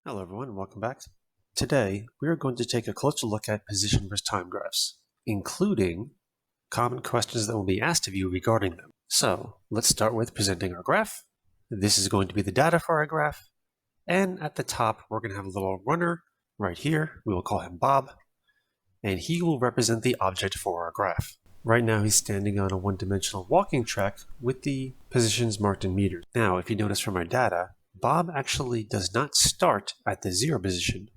Hello everyone and welcome back. Today we are going to take a closer look at position versus time graphs, including common questions that will be asked of you regarding them. So let's start with presenting our graph. This is going to be the data for our graph, and at the top we're going to have a little runner right here. We will call him Bob, and he will represent the object for our graph. Right now he's standing on a one-dimensional walking track with the positions marked in meters. Now if you notice from our data, Bob actually does not start at the 0 position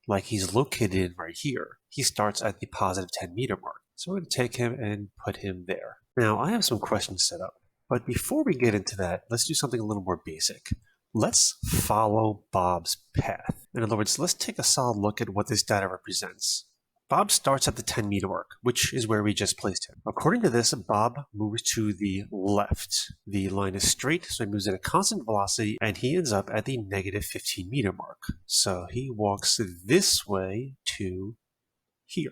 like he's located in right here. He starts at the positive 10 meter mark. So we're going to take him and put him there. Now I have some questions set up, but before we get into that, let's do something a little more basic. Let's follow Bob's path. In other words, let's take a solid look at what this data represents. Bob starts at the 10 meter mark, which is where we just placed him. According to this, Bob moves to the left. The line is straight, so he moves at a constant velocity, and he ends up at the negative 15 meter mark. So he walks this way to here.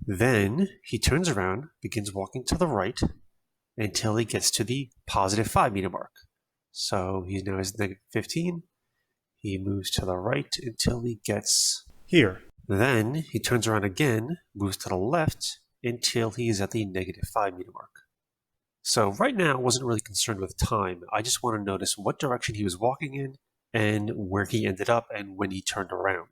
Then he turns around, begins walking to the right, until he gets to the positive 5 meter mark. So he now is negative 15. He moves to the right until he gets here. Then he turns around again, moves to the left until he's at the negative 5 meter mark. So right now I wasn't really concerned with time. I just want to notice what direction he was walking in and where he ended up and when he turned around.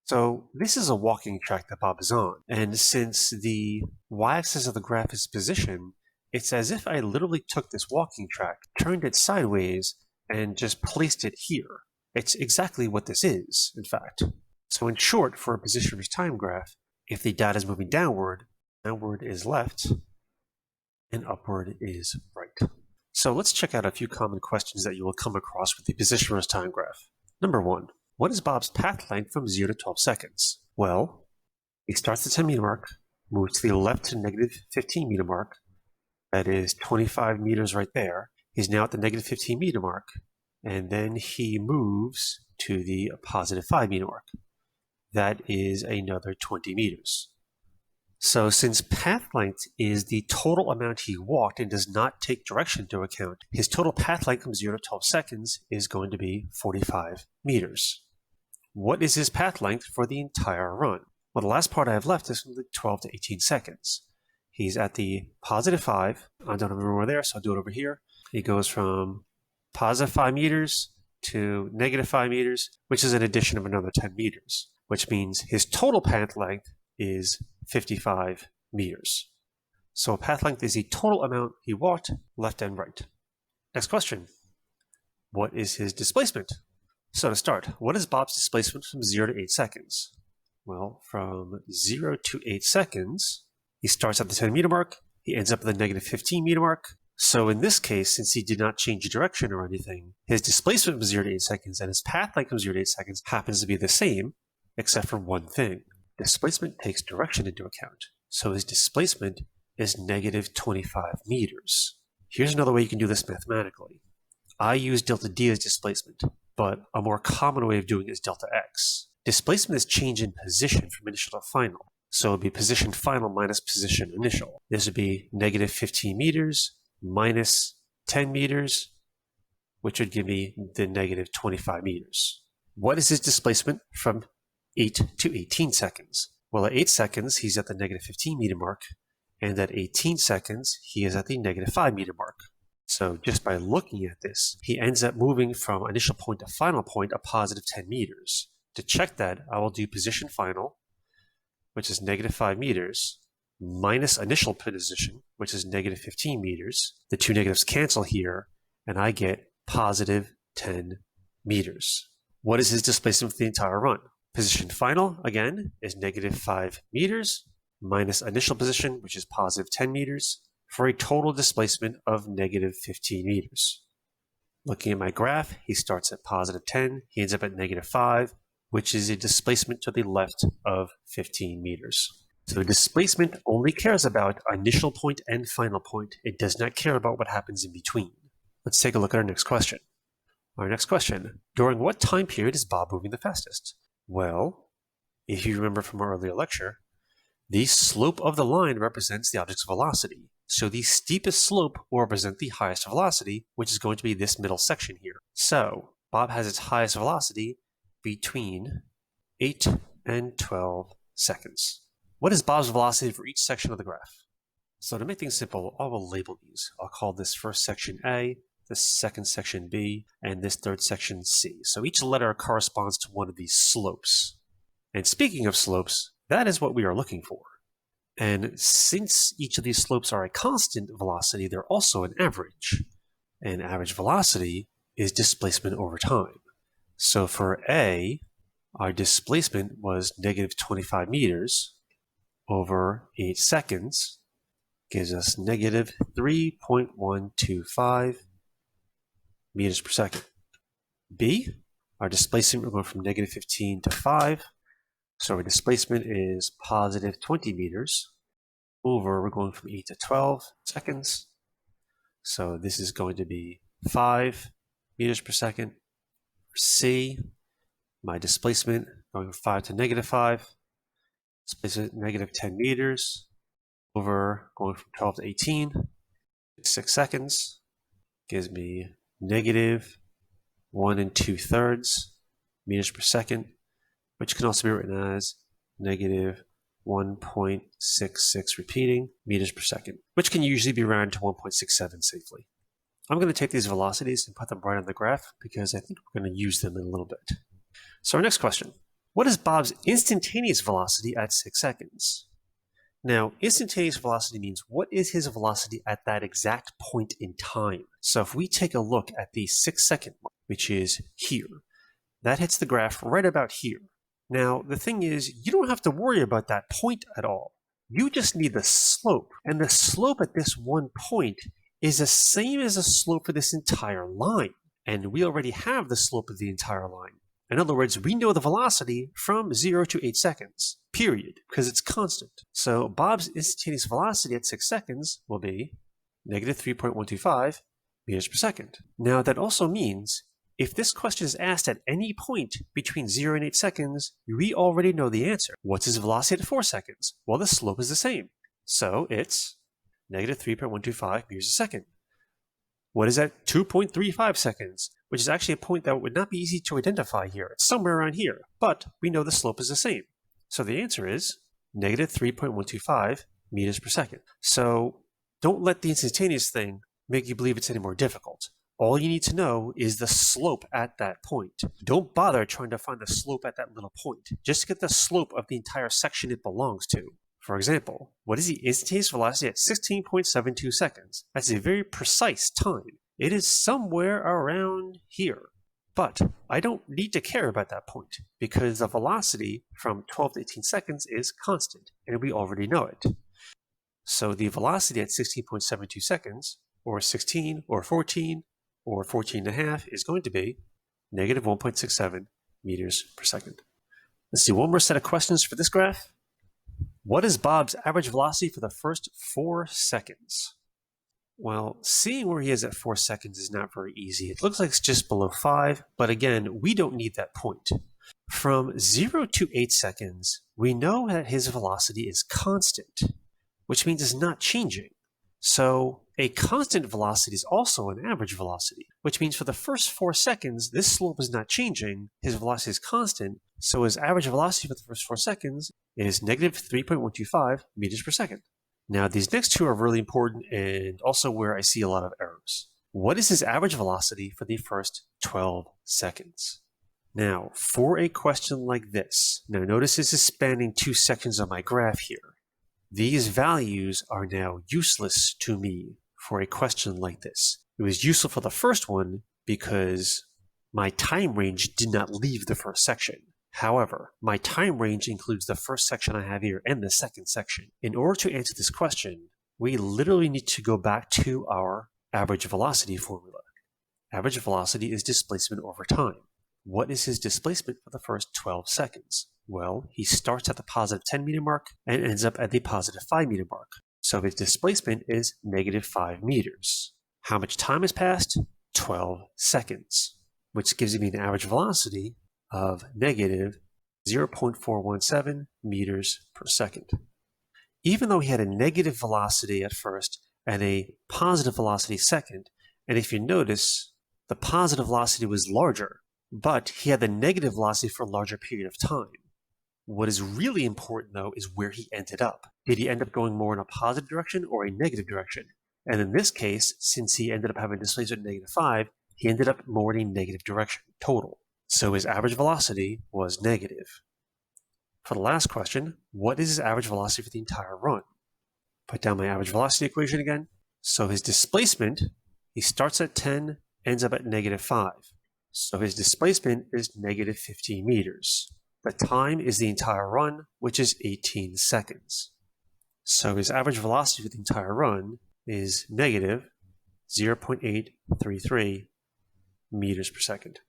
So this is a walking track that Bob is on, and since the y-axis of the graph is position, it's as if I literally took this walking track, turned it sideways, and just placed it here. It's exactly what this is, in fact. So in short, for a position versus time graph, if the data is moving downward, downward is left, and upward is right. So let's check out a few common questions that you will come across with the position versus time graph. Number 1, what is Bob's path length from 0 to 12 seconds? Well, he starts at the 10 meter mark, moves to the left to negative 15 meter mark. That is 25 meters right there. He's now at the negative 15 meter mark, and then he moves to the positive 5 meter mark. That is another 20 meters. So since path length is the total amount he walked and does not take direction into account, his total path length from 0 to 12 seconds is going to be 45 meters. What is his path length for the entire run? Well, the last part I have left is from the 12 to 18 seconds. He's at the positive 5. I don't remember where there, so I'll do it over here. He goes from positive 5 meters to negative 5 meters, which is an addition of another 10 meters. Which means his total path length is 55 meters. So path length is the total amount he walked left and right. Next question. What is his displacement? So to start, what is Bob's displacement from 0 to 8 seconds? Well, from 0 to 8 seconds, he starts at the 10 meter mark, he ends up at the negative 15 meter mark. So in this case, since he did not change direction or anything, his displacement from 0 to 8 seconds and his path length from 0 to 8 seconds happens to be the same, except for one thing. Displacement takes direction into account, so his displacement is negative 25 meters. Here's another way you can do this mathematically. I use delta D as displacement, but a more common way of doing it is delta X. Displacement is change in position from initial to final, so it would be position final minus position initial. This would be negative 15 meters minus 10 meters, which would give me the negative 25 meters. What is his displacement from 8 to 18 seconds? Well, at 8 seconds, he's at the negative 15 meter mark, and at 18 seconds, he is at the negative 5 meter mark. So just by looking at this, he ends up moving from initial point to final point a positive 10 meters. To check that, I will do position final, which is negative 5 meters, minus initial position, which is negative 15 meters. The two negatives cancel here, and I get positive 10 meters. What is his displacement for the entire run? Position final, again, is negative 5 meters minus initial position, which is positive 10 meters, for a total displacement of negative 15 meters. Looking at my graph, he starts at positive 10, he ends up at negative 5, which is a displacement to the left of 15 meters. So displacement only cares about initial point and final point. It does not care about what happens in between. Let's take a look at our next question. Our next question, during what time period is Bob moving the fastest? Well, if you remember from our earlier lecture, the slope of the line represents the object's velocity. So the steepest slope will represent the highest velocity, which is going to be this middle section here. So Bob has its highest velocity between 8 and 12 seconds. What is Bob's velocity for each section of the graph? So to make things simple, I will label these. I'll call this first section A, this second section B, and this third section C. So each letter corresponds to one of these slopes. And speaking of slopes, that is what we are looking for. And since each of these slopes are a constant velocity, they're also an average. And average velocity is displacement over time. So for A, our displacement was negative 25 meters over 8 seconds, gives us negative 3.125 meters per second. B, our displacement, we're going from negative 15 to 5. So our displacement is positive 20 meters over, we're going from 8 to 12 seconds. So this is going to be 5 meters per second. C, my displacement going from 5 to negative 5. Displacement negative 10 meters over going from 12 to 18. 6 seconds gives me negative 1 2/3 meters per second, which can also be written as negative 1.66 repeating meters per second, which can usually be rounded to 1.67 safely. I'm going to take these velocities and put them right on the graph because I think we're going to use them in a little bit. So our next question, what is Bob's instantaneous velocity at 6 seconds? Now, instantaneous velocity means what is his velocity at that exact point in time? So if we take a look at the 6-second mark, which is here, that hits the graph right about here. Now, the thing is, you don't have to worry about that point at all. You just need the slope. And the slope at this one point is the same as the slope for this entire line. And we already have the slope of the entire line. In other words, we know the velocity from 0 to 8 seconds, period, because it's constant. So Bob's instantaneous velocity at 6 seconds will be negative 3.125 meters per second. Now, that also means if this question is asked at any point between 0 and 8 seconds, we already know the answer. What's his velocity at 4 seconds? Well, the slope is the same. So it's negative 3.125 meters a second. What is at 2.35 seconds? Which is actually a point that would not be easy to identify here. It's somewhere around here, but we know the slope is the same. So the answer is negative 3.125 meters per second. So don't let the instantaneous thing make you believe it's any more difficult. All you need to know is the slope at that point. Don't bother trying to find the slope at that little point. Just get the slope of the entire section it belongs to. For example, what is the instantaneous velocity at 16.72 seconds? That's a very precise time. It is somewhere around here. But I don't need to care about that point because the velocity from 12 to 18 seconds is constant, and we already know it. So the velocity at 16.72 seconds, or 16, or 14, or 14.5 is going to be negative 1.67 meters per second. Let's do one more set of questions for this graph. What is Bob's average velocity for the first 4 seconds? Well, seeing where he is at 4 seconds is not very easy. It looks like it's just below 5, but again, we don't need that point. From 0 to 8 seconds, we know that his velocity is constant, which means it's not changing. So a constant velocity is also an average velocity, which means for the first 4 seconds, this slope is not changing, his velocity is constant, so his average velocity for the first 4 seconds is negative 3.125 meters per second. Now, these next two are really important and also where I see a lot of errors. What is his average velocity for the first 12 seconds? Now, for a question like this, now notice this is spanning 2 sections of my graph here. These values are now useless to me for a question like this. It was useful for the first one because my time range did not leave the first section. However, my time range includes the first section I have here and the second section. In order to answer this question, we literally need to go back to our average velocity formula. Average velocity is displacement over time. What is his displacement for the first 12 seconds? Well, he starts at the positive 10 meter mark and ends up at the positive 5 meter mark. So his displacement is negative 5 meters. How much time has passed? 12 seconds, which gives me an average velocity of negative 0.417 meters per second. Even though he had a negative velocity at first and a positive velocity second, and if you notice, the positive velocity was larger but he had the negative velocity for a larger period of time. What is really important, though, is where he ended up. Did he end up going more in a positive direction or a negative direction? And in this case, since he ended up having displacement -5, he ended up more in a negative direction total. So his average velocity was negative. For the last question, what is his average velocity for the entire run? Put down my average velocity equation again. So his displacement, he starts at 10, ends up at -5. So his displacement is -15 meters. The time is the entire run, which is 18 seconds. So his average velocity for the entire run is negative 0.833 meters per second.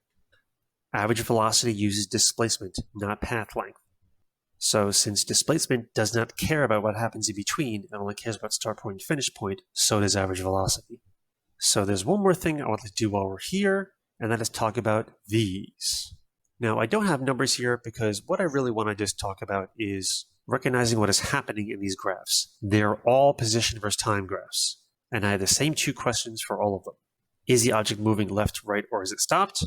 Average velocity uses displacement, not path length. So since displacement does not care about what happens in between, it only cares about start point and finish point, so does average velocity. So there's one more thing I want to do while we're here, and that is talk about these. Now, I don't have numbers here because what I really want to just talk about is recognizing what is happening in these graphs. They're all position versus time graphs, and I have the same two questions for all of them. Is the object moving left, right, or is it stopped?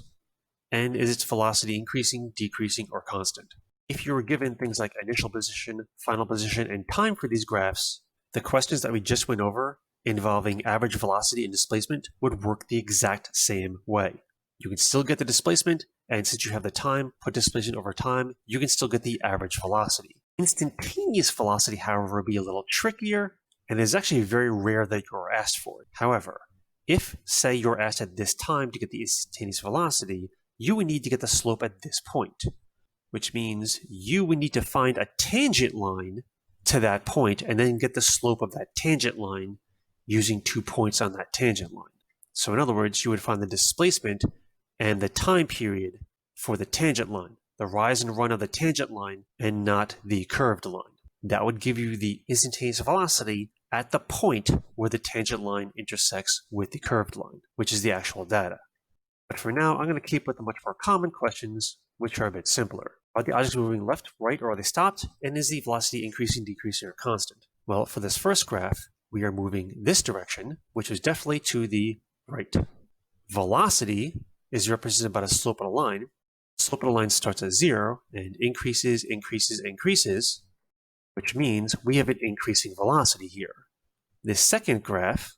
And is its velocity increasing, decreasing, or constant? If you were given things like initial position, final position, and time for these graphs, the questions that we just went over involving average velocity and displacement would work the exact same way. You can still get the displacement, and since you have the time, put displacement over time, you can still get the average velocity. Instantaneous velocity, however, would be a little trickier, and it is actually very rare that you're asked for it. However, if, say, you're asked at this time to get the instantaneous velocity, you would need to get the slope at this point, which means you would need to find a tangent line to that point and then get the slope of that tangent line using 2 points on that tangent line. So in other words, you would find the displacement and the time period for the tangent line, the rise and run of the tangent line, and not the curved line. That would give you the instantaneous velocity at the point where the tangent line intersects with the curved line, which is the actual data. But for now, I'm going to keep with the much more common questions, which are a bit simpler. Are the objects moving left, right, or are they stopped? And is the velocity increasing, decreasing, or constant? Well, for this first graph, we are moving this direction, which is definitely to the right. Velocity is represented by the slope of the line. The slope of the line starts at 0 and increases, increases, increases, which means we have an increasing velocity here. This second graph,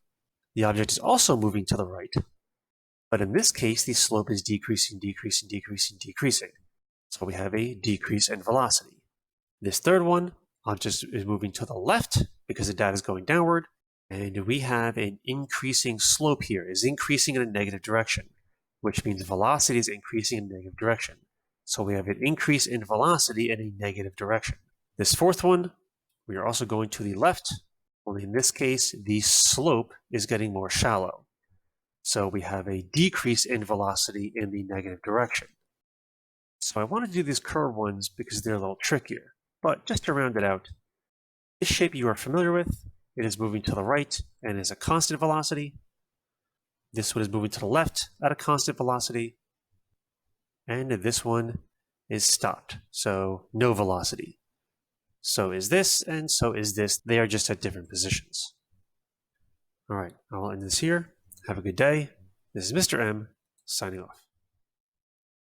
the object is also moving to the right, but in this case, the slope is decreasing, decreasing, decreasing, decreasing. So we have a decrease in velocity. This third one, object is moving to the left because the data is going downward, and we have an increasing slope here, is increasing in a negative direction, which means velocity is increasing in a negative direction. So we have an increase in velocity in a negative direction. This fourth one, we are also going to the left, only in this case, the slope is getting more shallow. So we have a decrease in velocity in the negative direction. So I want to do these curved ones because they're a little trickier. But just to round it out, this shape you are familiar with, it is moving to the right and is a constant velocity. This one is moving to the left at a constant velocity. And this one is stopped, so no velocity. So is this, and so is this. They are just at different positions. All right, I'll end this here. Have a good day. This is Mr. M, signing off.